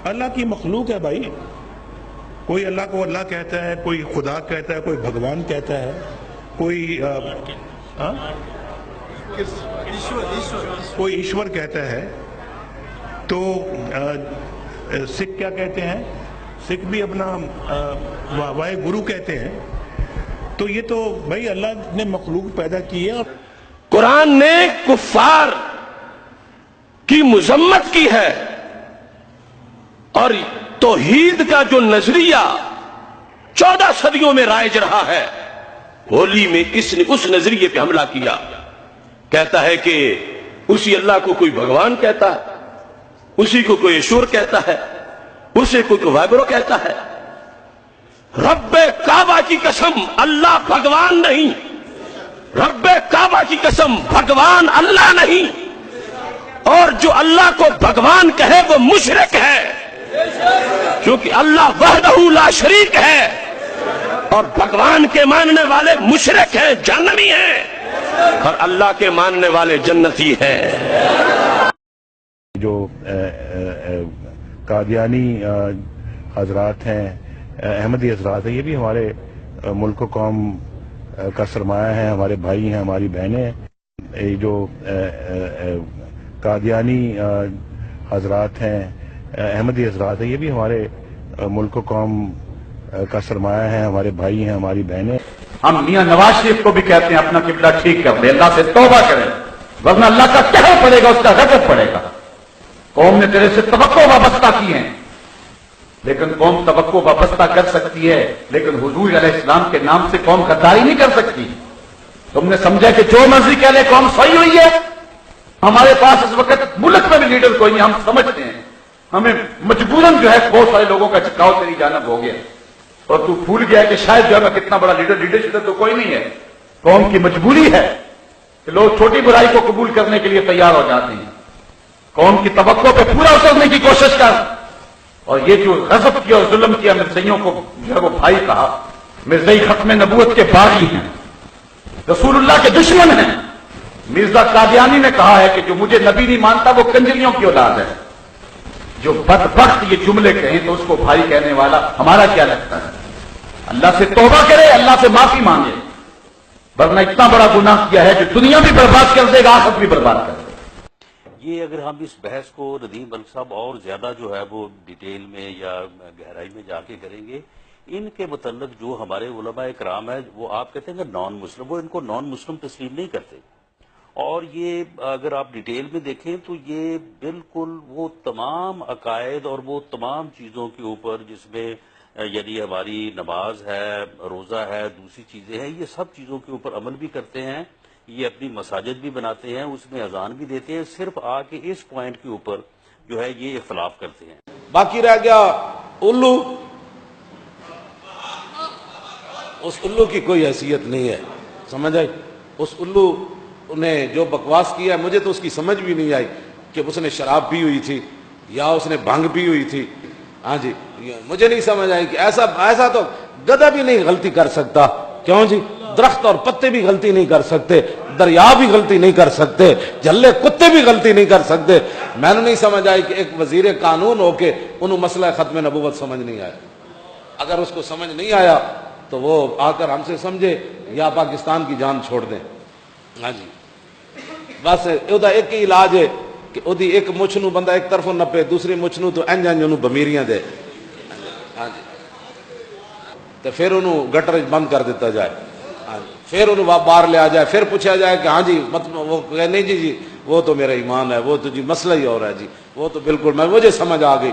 अल्लाह की मखलूक है भाई। कोई अल्लाह को अल्लाह कहता है, कोई खुदा कहता है, कोई भगवान कहता है, कोई कोई ईश्वर कहता है। तो सिख क्या कहते हैं? सिख भी अपना वाहे गुरु कहते हैं। तो ये तो भाई अल्लाह ने मखलूक पैदा की है। कुरान ने कुफ्फार की मुजम्मत की है और तौहीद का जो नजरिया 14 सदियों में राइज रहा है, होली में इसने उस नजरिए पे हमला किया। कहता है कि उसी अल्लाह को कोई भगवान कहता है, उसी को कोई ईश्वर कहता है, उसे कोई वाइब्रो कहता है। रब्बे काबा की कसम, अल्लाह भगवान नहीं। रब्बे काबा की कसम, भगवान अल्लाह नहीं। और जो अल्लाह को भगवान कहे वो मुशरिक है, क्योंकि अल्लाह वहदहू ला शरीक है और भगवान के मानने वाले मुशरिक हैं, जहन्नमी हैं, और अल्लाह के मानने वाले जन्नती हैं। जो कादियानी हजरात हैं, अहमदी हजरात हैं, ये भी हमारे मुल्क कौम का सरमाया है, हमारे भाई हैं, हमारी बहनें हैं। ये जो कादियानी हजरात हैं, अहमदी हजरात हैं, ये भी हमारे मुल्क कौम का सरमाया है, हमारे भाई हैं, हमारी बहनें। हम मियां नवाज शरीफ को भी कहते हैं अपना किबला ठीक कर दे, अल्लाह से तौबा करें, वरना अल्लाह का कहर पड़ेगा, उसका गजब पड़ेगा। कौम ने तेरे से तवक्को वाबस्ता की है, लेकिन कौम तवक्को वाबस्ता कर सकती है, लेकिन हुजूर अलैहिस्सलाम के नाम से कौम गद्दारी नहीं कर सकती। तुमने समझा कि जो मर्जी कह ले कौम सही हुई है। हमारे पास इस वक्त मुल्क में भी लीडर कोई नहीं, हम समझते हैं हमें मजबूरन जो है बहुत सारे लोगों का चिकाव तेरी जानब हो गया और तू भूल गया कि शायद जो है कितना बड़ा लीडरशिप तो कोई नहीं है। कौम की मजबूरी है कि लोग छोटी बुराई को कबूल करने के लिए तैयार हो जाते हैं। कौम की तवक्को पे पूरा उतरने की कोशिश कर। और ये जो गजब किया और जुल्म किया, मिर्जइयों को जो है वो भाई कहा, मिर्जई खत्म नबूवत के बागी हैं, रसूलुल्लाह के दुश्मन हैं। मिर्जा कादियानी ने कहा है कि जो मुझे नबी नहीं मानता वो कंजरियों की औलाद है। जो बदबख्त ये जुमले कहें तो उसको भाई कहने वाला हमारा क्या लगता है? अल्लाह से तौबा करे, अल्लाह से माफी मांगे, वरना इतना बड़ा गुनाह किया है जो दुनिया भी बर्बाद कर देगा, आखिरत भी बर्बाद कर देगा। ये अगर हम इस बहस को नदीम मलिक साहब और ज्यादा जो है वो डिटेल में या गहराई में जाके करेंगे, इनके मतलब जो हमारे उलमा इकराम है वो आप कहते हैं नॉन मुस्लिम, वो इनको नॉन मुस्लिम तस्लीम नहीं करते। और ये अगर आप डिटेल में देखें तो ये बिल्कुल वो तमाम अकायद और वो तमाम चीज़ों के ऊपर जिसमें यानी हमारी नमाज है, रोज़ा है, दूसरी चीज़ें हैं, ये सब चीज़ों के ऊपर अमल भी करते हैं। ये अपनी मसाजिद भी बनाते हैं, उसमें अजान भी देते हैं, सिर्फ आके इस पॉइंट के ऊपर जो है ये इख्तलाफ करते हैं। बाकी रह गया उल्लू, उस उल्लू की कोई हैसियत नहीं है, समझ आई? उस उल्लू ने जो बकवास किया है, मुझे तो उसकी समझ भी नहीं आई कि उसने शराब पी हुई थी या उसने भांग पी हुई थी। हाँ जी, मुझे नहीं समझ आई कि ऐसा तो गधा भी नहीं गलती कर सकता। क्यों जी? दरख्त और पत्ते भी गलती नहीं कर सकते, दरिया भी गलती नहीं कर सकते, झल्ले कुत्ते भी गलती नहीं कर सकते। मैंने नहीं समझ आई कि एक वजीर कानून होके उन्हें मसला खत्म नबूवत समझ नहीं आया। अगर उसको समझ नहीं आया तो वो आकर हमसे समझे या पाकिस्तान की जान छोड़ दें। हाँ जी, बस ਉਹਦਾ एक ही इलाज है कि ਉਹਦੀ एक मुछ ਨੂੰ ਬੰਦਾ एक तरफों नपे, दूसरी मुछ ਨੂੰ तो ਇੰਜ ਉਹਨੂੰ ਬਮੀਰੀਆਂ ਦੇ। हाँ जी, तो फिर ਉਹਨੂੰ गटर बंद कर दिता जाए, हाँ जी, फिर ਉਹਨੂੰ बाहर ले आ जाए, फिर पूछा जाए कि हाँ जी मतलब वो नहीं जी वो तो मेरा ईमान है, वो तो जी मसला ही और है जी, वो तो बिल्कुल मुझे समझ आ गई।